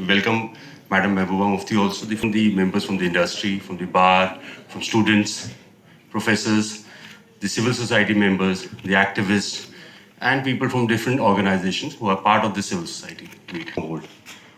Welcome Madam Mehbooba Mufti, also from the members from the industry, from the bar, from students, professors, the civil society members, the activists, and people from different organizations who are part of the civil society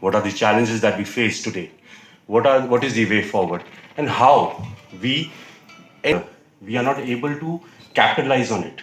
What are the challenges that we face today? What is the way forward? And how we are not able to capitalize on it.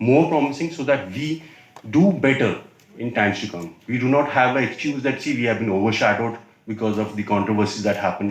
more promising so that we do better in times to come. We do not have an excuse that see we have been overshadowed because of the controversies that happen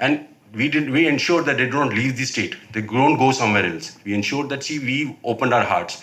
And we ensured that they don't leave the state, they don't go somewhere else. We ensured that see we opened our hearts.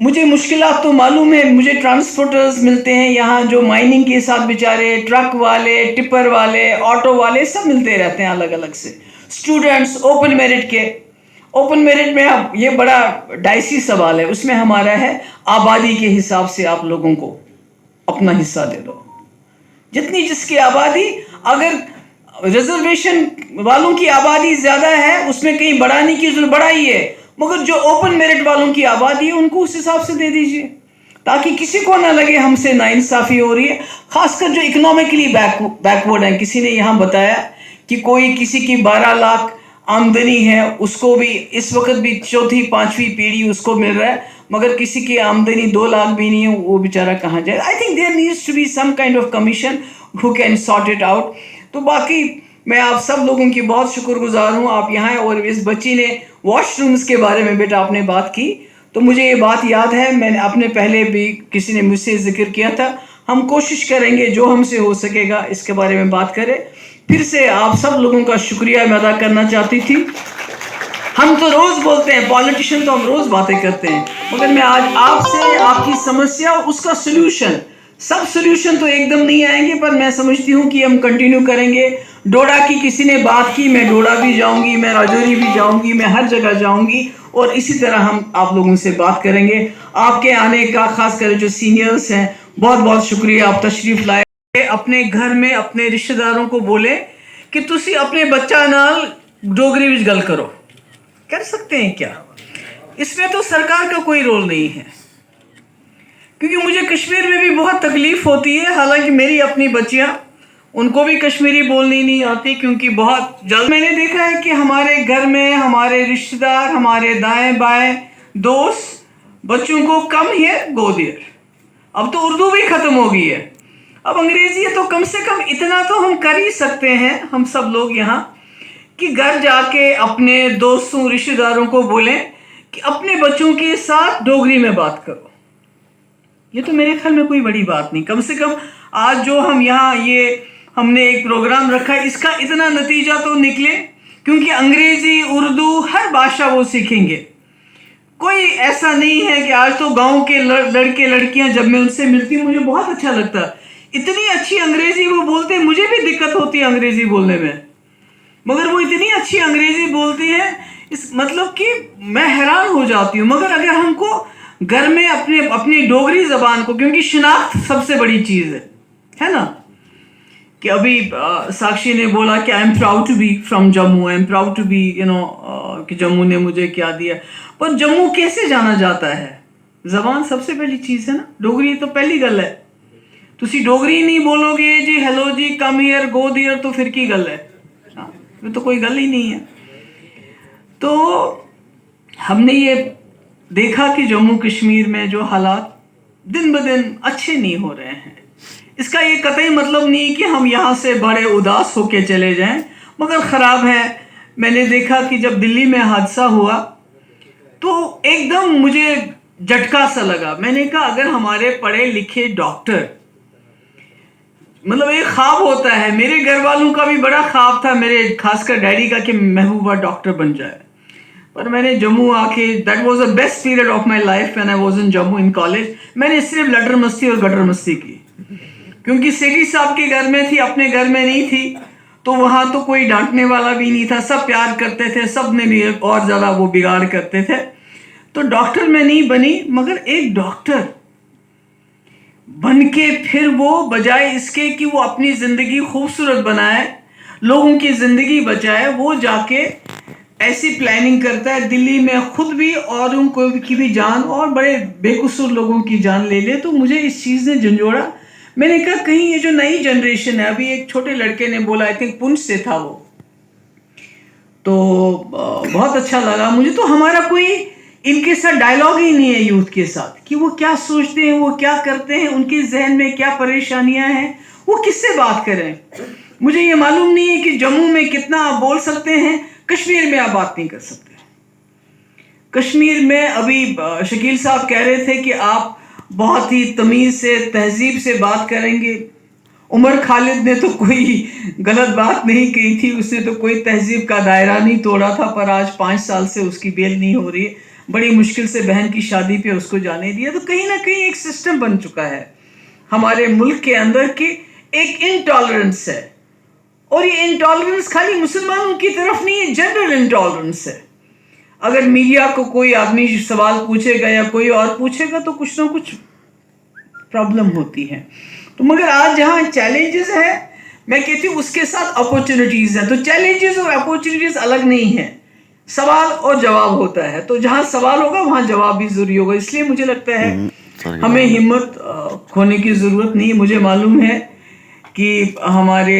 مجھے مشکلات تو معلوم ہے، مجھے transporters ملتے ہیں یہاں جو مائننگ کے ساتھ بیچارے، ٹرک والے، ٹپر والے، آٹو والے سب ملتے رہتے ہیں الگ الگ سے. اسٹوڈنٹس اوپن میرٹ کے، اوپن میرٹ میں اب یہ بڑا ڈائسی سوال ہے، اس میں ہمارا ہے آبادی کے حساب سے آپ لوگوں کو اپنا حصہ دے دو، جتنی جس کی آبادی. اگر ریزرویشن والوں کی آبادی زیادہ ہے اس میں کہیں بڑھانے کی ضرورت بڑھائیے، مگر جو اوپن میرٹ والوں کی آبادی ہے ان کو اس حساب سے دے دیجئے تاکہ کسی کو نہ لگے ہم سے ناانصافی ہو رہی ہے. خاص کر جو اکنامکلی بیکورڈ ہیں. کسی نے یہاں بتایا کہ کوئی کسی کی 12 لاکھ آمدنی ہے، اس کو بھی اس وقت بھی چوتھی پانچویں پیڑھی اس کو مل رہا ہے، مگر کسی کی آمدنی 2 لاکھ بھی نہیں ہے، وہ بیچارہ کہاں جائے. I think there needs to be some kind of commission who can sort it out. تو باقی میں آپ سب لوگوں کی بہت شکر گزار ہوں آپ یہاں ہیں. اور اس بچی نے واش رومز کے بارے میں بیٹا آپ نے بات کی تو مجھے یہ بات یاد ہے، میں نے اپنے پہلے بھی کسی نے مجھ سے ذکر کیا تھا. ہم کوشش کریں گے جو ہم سے ہو سکے گا اس کے بارے میں بات کریں. پھر سے آپ سب لوگوں کا شکریہ میں ادا کرنا چاہتی تھی. ہم تو روز بولتے ہیں، پالیٹیشین تو ہم روز باتیں کرتے ہیں، مگر میں آج آپ سے آپ کی سمسیا اس کا سلوشن، سب سلوشن تو ایک دم نہیں آئیں گے پر میں سمجھتی ہوں کہ ہم کنٹینیو کریں گے. ڈوڈا کی کسی نے بات کی، میں ڈوڈا بھی جاؤں گی، میں راجوری بھی جاؤں گی، میں ہر جگہ جاؤں گی اور اسی طرح ہم آپ لوگوں سے بات کریں گے. آپ کے آنے کا خاص کر جو سینئرز ہیں بہت بہت شکریہ، آپ تشریف لائے. اپنے گھر میں اپنے رشتہ داروں کو بولے کہ تسی اپنے بچہ نال ڈوگری وچ گل کرو. کر سکتے ہیں کیا؟ اس میں تو سرکار کا کوئی رول نہیں ہے، کیونکہ مجھے کشمیر میں بھی بہت تکلیف ہوتی ہے. حالانکہ میری اپنی بچیاں، ان کو بھی کشمیری بولنی نہیں آتی کیونکہ بہت جلد. میں نے دیکھا ہے کہ ہمارے گھر میں ہمارے رشتہ دار، ہمارے دائیں بائیں دوست بچوں کو کم ہیئر گو دیئر. اب تو اردو بھی ختم ہو گئی ہے، اب انگریزی ہے، تو کم سے کم اتنا تو ہم کر ہی سکتے ہیں ہم سب لوگ یہاں کہ گھر جا کے اپنے دوستوں رشتہ داروں کو بولیں کہ اپنے بچوں کے ساتھ ڈوگری میں بات کرو. یہ تو میرے خیال میں کوئی بڑی بات نہیں. کم سے کم آج جو ہم یہاں یہ ہم نے ایک پروگرام رکھا ہے، اس کا اتنا نتیجہ تو نکلے، کیونکہ انگریزی اردو ہر بھاشا وہ سیکھیں گے. کوئی ایسا نہیں ہے کہ آج تو گاؤں کے لڑکے لڑکیاں جب میں ان سے ملتی ہوں مجھے بہت اچھا لگتا ہے، اتنی اچھی انگریزی وہ بولتے ہیں. مجھے بھی دقت ہوتی ہے انگریزی بولنے میں، مگر وہ اتنی اچھی انگریزی بولتی ہے، اس مطلب کہ میں حیران ہو جاتی ہوں. مگر اگر ہم کو گھر میں اپنی ڈوگری زبان کو، کیونکہ شناخت سب سے بڑی چیز ہے نا، کہ ابھی ساکشی نے بولا کہ I am proud to be from Jammu, I am proud to be کہ جموں نے مجھے کیا دیا. پر جموں کیسے جانا جاتا ہے؟ زبان سب سے پہلی چیز ہے نا، ڈوگری تو پہلی گل ہے. تسی ڈوگری نہیں بولو گے جی ہیلو جی کم ہیئر گو دیئر تو پھر کی گل ہے؟ یہ تو کوئی گل ہی نہیں ہے. تو ہم نے یہ دیکھا کہ جموں کشمیر میں جو حالات دن بدن اچھے نہیں ہو رہے ہیں. اس کا یہ قطعی مطلب نہیں کہ ہم یہاں سے بڑے اداس ہو کے چلے جائیں، مگر خراب ہے. میں نے دیکھا کہ جب دلی میں حادثہ ہوا تو ایک دم مجھے جھٹکا سا لگا. میں نے کہا اگر ہمارے پڑھے لکھے ڈاکٹر، مطلب ایک خواب ہوتا ہے، میرے گھر والوں کا بھی بڑا خواب تھا، میرے خاص کر ڈیڈی کا، کہ محبوبہ ڈاکٹر بن جائے. پر میں نے جموں آ کے that was the best period of my life when I was in Jammu in college. میں نے صرف لٹر مستی اور گٹر مستی کی، کیونکہ سیٹھی صاحب کے گھر میں تھی، اپنے گھر میں نہیں تھی. تو وہاں تو کوئی ڈانٹنے والا بھی نہیں تھا، سب پیار کرتے تھے، سب نے بھی اور زیادہ وہ بگاڑ کرتے تھے. تو ڈاکٹر میں نہیں بنی، مگر ایک ڈاکٹر بن کے پھر وہ بجائے اس کے کہ وہ اپنی زندگی خوبصورت بنائے، لوگوں کی زندگی بچائے، وہ جا کے ایسی پلاننگ کرتا ہے دلی میں خود بھی اوروں کو کی بھی جان اور بڑے بے قصور لوگوں کی جان لے لے. تو مجھے اس چیز نے جھنجھوڑا. میں نے کہا کہیں یہ جو نئی جنریشن ہے، ابھی ایک چھوٹے لڑکے نے بولا، آئی تھنک پنچ سے تھا وہ، تو بہت اچھا لگا مجھے. تو ہمارا کوئی ان کے ساتھ ڈائلاگ ہی نہیں ہے یوتھ کے ساتھ کہ وہ کیا سوچتے ہیں، وہ کیا کرتے ہیں، ان کے ذہن میں کیا پریشانیاں ہیں، وہ کس سے بات کریں. مجھے یہ معلوم نہیں ہے کہ جموں میں کتنا آپ بول سکتے ہیں، کشمیر میں آپ بات نہیں کر سکتے. کشمیر میں ابھی شکیل صاحب کہہ رہے تھے کہ آپ بہت ہی تمیز سے تہذیب سے بات کریں گے. عمر خالد نے تو کوئی غلط بات نہیں کی تھی، اس نے تو کوئی تہذیب کا دائرہ نہیں توڑا تھا، پر آج 5 سال سے اس کی بیل نہیں ہو رہی ہے. بڑی مشکل سے بہن کی شادی پہ اس کو جانے دیا. تو کہیں نہ کہیں ایک سسٹم بن چکا ہے ہمارے ملک کے اندر کہ ایک انٹالرنس ہے, اور یہ انٹالرنس خالی مسلمانوں کی طرف نہیں ہے, جنرل انٹالرنس ہے. اگر میڈیا کو کوئی آدمی سوال پوچھے گا یا کوئی اور پوچھے گا تو کچھ نہ کچھ پرابلم ہوتی ہے. تو مگر آج جہاں چیلنجز ہے, میں کہتی ہوں اس کے ساتھ اپورچونیٹیز ہیں. تو چیلنجز اور اپورچونیٹیز الگ نہیں ہیں, سوال اور جواب ہوتا ہے. تو جہاں سوال ہوگا وہاں جواب بھی ضروری ہوگا. اس لیے مجھے لگتا ہے ہمیں ہمت کھونے کی ضرورت نہیں. مجھے معلوم ہے کہ ہمارے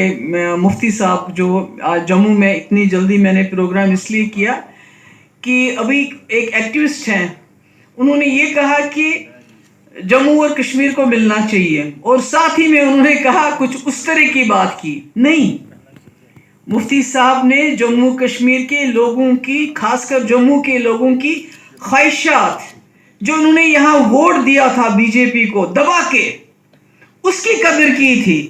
مفتی صاحب جو آج جموں میں اتنی جلدی, میں نے پروگرام اس لیے کیا کہ ابھی ایک ایکٹیوسٹ ہیں, انہوں نے یہ کہا کہ جموں اور کشمیر کو ملنا چاہیے, اور ساتھ ہی میں انہوں نے کہا کچھ اس طرح کی بات کی نہیں. مفتی صاحب نے جموں کشمیر کے لوگوں کی, خاص کر جموں کے لوگوں کی خواہشات, جو انہوں نے یہاں ووٹ دیا تھا بی جے پی کو دبا کے, اس کی قدر کی تھی,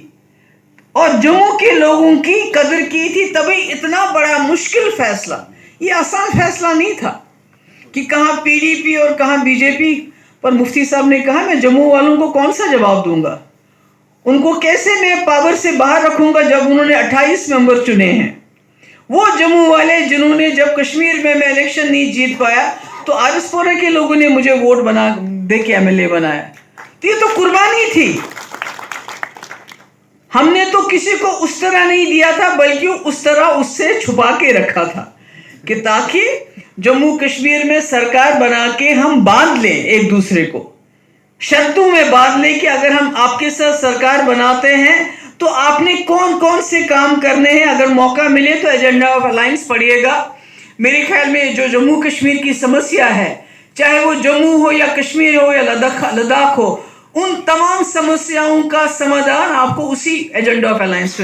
اور جموں کے لوگوں کی قدر کی تھی. تبھی اتنا بڑا مشکل فیصلہ, یہ آسان فیصلہ نہیں تھا کہ کہاں پی ڈی پی اور کہاں بی جے پی. پر مفتی صاحب نے کہا میں جموں والوں کو کون سا جواب دوں گا, ان کو کیسے میں پاور سے باہر رکھوں گا جب انہوں نے 28 ممبر چنے ہیں. وہ جموں والے جنہوں نے جب کشمیر میں الیکشن نہیں جیت پایا تو آرس پورہ کے لوگوں نے مجھے ووٹ بنا دے کے ایم ایل اے بنایا. تو یہ تو قربانی تھی. ہم نے تو کسی کو اس طرح نہیں دیا تھا, بلکہ اس طرح اس سے چھپا کے رکھا تھا کہ تاکہ جموں کشمیر میں سرکار بنا کے ہم باندھ لیں ایک دوسرے کو, شرطوں میں باندھ لیں کہ اگر ہم آپ کے ساتھ سرکار بناتے ہیں تو آپ نے کون کون سے کام کرنے ہیں. اگر موقع ملے تو ایجنڈا آف الائنس پڑھیے گا. میرے خیال میں جو جموں کشمیر کی سمسیا ہے, چاہے وہ جموں ہو یا کشمیر ہو یا لداخ ہو, ان تمام سمسیاؤں کا سمادھان آپ کو اسی ایجنڈا آف الائنس میں ملے.